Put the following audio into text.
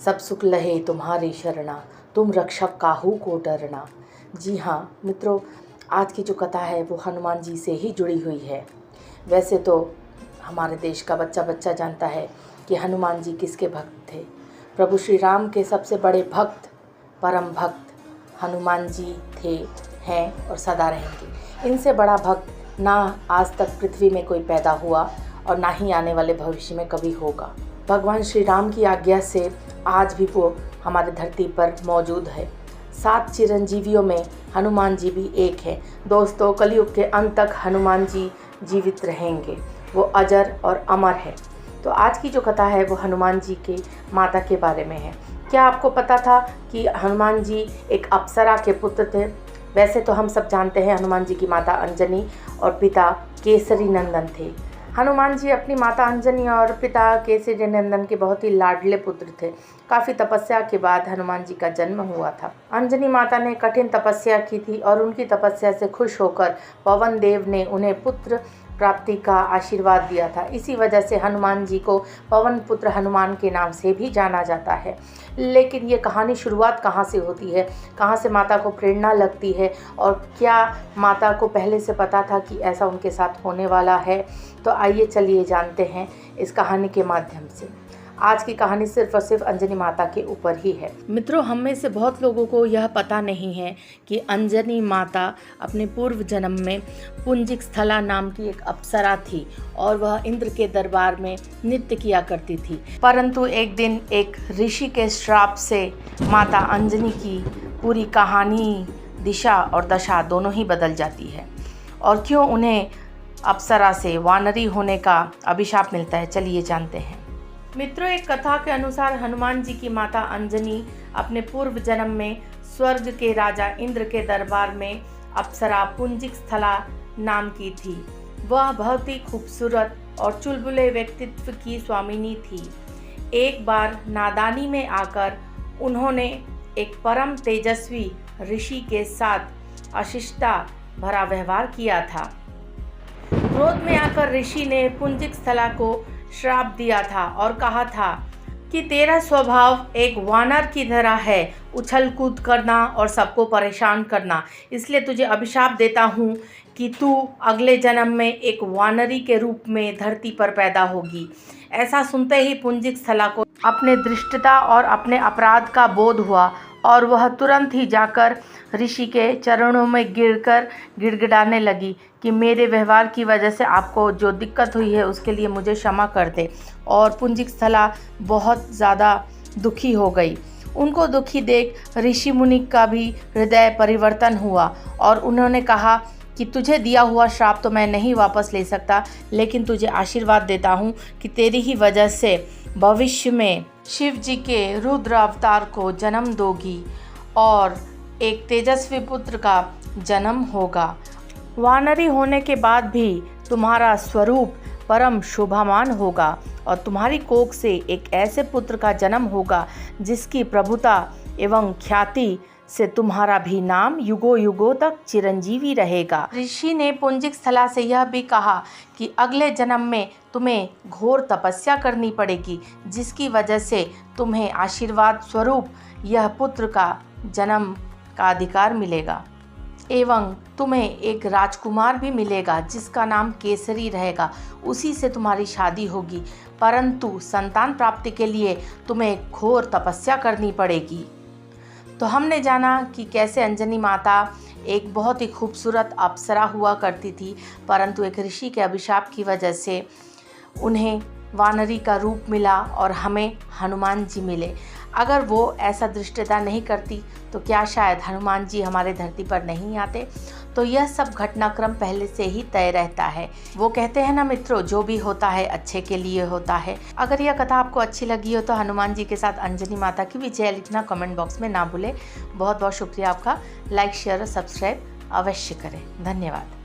सब सुख लहे तुम्हारी शरणा, तुम रक्षक काहू को डरना। जी हाँ मित्रों, आज की जो कथा है वो हनुमान जी से ही जुड़ी हुई है। वैसे तो हमारे देश का बच्चा बच्चा जानता है कि हनुमान जी किसके भक्त थे। प्रभु श्री राम के सबसे बड़े भक्त, परम भक्त हनुमान जी थे, हैं और सदा रहेंगे। इनसे बड़ा भक्त ना आज तक पृथ्वी में कोई पैदा हुआ और ना ही आने वाले भविष्य में कभी होगा। भगवान श्री राम की आज्ञा से आज भी वो हमारे धरती पर मौजूद है। 7 चिरंजीवियों में हनुमान जी भी एक है। दोस्तों, कलयुग के अंत तक हनुमान जी जीवित रहेंगे, वो अजर और अमर है। तो आज की जो कथा है वो हनुमान जी के माता के बारे में है। क्या आपको पता था कि हनुमान जी एक अप्सरा के पुत्र थे? वैसे तो हम सब जानते हैं हनुमान जी की माता अंजनी और पिता केसरी नंदन थे। हनुमान जी अपनी माता अंजनी और पिता केसरी नंदन के बहुत ही लाडले पुत्र थे। काफ़ी तपस्या के बाद हनुमान जी का जन्म हुआ था। अंजनी माता ने कठिन तपस्या की थी और उनकी तपस्या से खुश होकर पवन देव ने उन्हें पुत्र प्राप्ति का आशीर्वाद दिया था। इसी वजह से हनुमान जी को पवन पुत्र हनुमान के नाम से भी जाना जाता है। लेकिन ये कहानी शुरुआत कहाँ से होती है, कहाँ से माता को प्रेरणा लगती है और क्या माता को पहले से पता था कि ऐसा उनके साथ होने वाला है? तो आइए चलिए जानते हैं इस कहानी के माध्यम से। आज की कहानी सिर्फ और सिर्फ अंजनी माता के ऊपर ही है। मित्रों, हम में से बहुत लोगों को यह पता नहीं है कि अंजनी माता अपने पूर्व जन्म में पुंजिक स्थला नाम की एक अप्सरा थी और वह इंद्र के दरबार में नृत्य किया करती थी। परंतु एक दिन एक ऋषि के श्राप से माता अंजनी की पूरी कहानी, दिशा और दशा दोनों ही बदल जाती है। और क्यों उन्हें अप्सरा से वानरी होने का अभिशाप मिलता है, चलिए जानते हैं। मित्रों, एक कथा के अनुसार हनुमान जी की माता अंजनी अपने पूर्व जन्म में स्वर्ग के राजा इंद्र के दरबार में अप्सरा पुंजिक स्थला नाम की थी। वह बहुत ही खूबसूरत और चुलबुले व्यक्तित्व की स्वामिनी थी। एक बार नादानी में आकर उन्होंने एक परम तेजस्वी ऋषि के साथ अशिष्टता भरा व्यवहार किया था। क्रोध में आकर ऋषि ने पुंजिक स्थला को श्राप दिया था और कहा था कि तेरा स्वभाव एक वानर की तरह है, उछल कूद करना और सबको परेशान करना। इसलिए तुझे अभिशाप देता हूँ कि तू अगले जन्म में एक वानरी के रूप में धरती पर पैदा होगी। ऐसा सुनते ही पुंजिक स्थला को अपने दृष्टता और अपने अपराध का बोध हुआ और वह तुरंत ही जाकर ऋषि के चरणों में गिरकर गिड़गिड़ाने लगी कि मेरे व्यवहार की वजह से आपको जो दिक्कत हुई है उसके लिए मुझे क्षमा कर दे। और पुंजिक स्थला बहुत ज़्यादा दुखी हो गई। उनको दुखी देख ऋषि मुनि का भी हृदय परिवर्तन हुआ और उन्होंने कहा कि तुझे दिया हुआ श्राप तो मैं नहीं वापस ले सकता, लेकिन तुझे आशीर्वाद देता हूँ कि तेरी ही वजह से भविष्य में शिव जी के रुद्र अवतार को जन्म दोगी और एक तेजस्वी पुत्र का जन्म होगा। वानरी होने के बाद भी तुम्हारा स्वरूप परम शोभामान होगा और तुम्हारी कोख से एक ऐसे पुत्र का जन्म होगा जिसकी प्रभुता एवं ख्याति से तुम्हारा भी नाम युगों युगों तक चिरंजीवी रहेगा। ऋषि ने पुंजिक स्थला से यह भी कहा कि अगले जन्म में तुम्हें घोर तपस्या करनी पड़ेगी, जिसकी वजह से तुम्हें आशीर्वाद स्वरूप यह पुत्र का जन्म का अधिकार मिलेगा एवं तुम्हें एक राजकुमार भी मिलेगा जिसका नाम केसरी रहेगा। उसी से तुम्हारी शादी होगी, परंतु संतान प्राप्ति के लिए तुम्हें घोर तपस्या करनी पड़ेगी। तो हमने जाना कि कैसे अंजनी माता एक बहुत ही खूबसूरत अप्सरा हुआ करती थी, परंतु एक ऋषि के अभिशाप की वजह से उन्हें वानरी का रूप मिला और हमें हनुमान जी मिले। अगर वो ऐसा दृष्टता नहीं करती तो क्या शायद हनुमान जी हमारे धरती पर नहीं आते? तो यह सब घटनाक्रम पहले से ही तय रहता है। वो कहते हैं ना मित्रों, जो भी होता है अच्छे के लिए होता है। अगर यह कथा आपको अच्छी लगी हो तो हनुमान जी के साथ अंजनी माता की भी जय लिखना कमेंट बॉक्स में ना भूलें। बहुत बहुत शुक्रिया आपका। लाइक, शेयर और सब्सक्राइब अवश्य करें। धन्यवाद।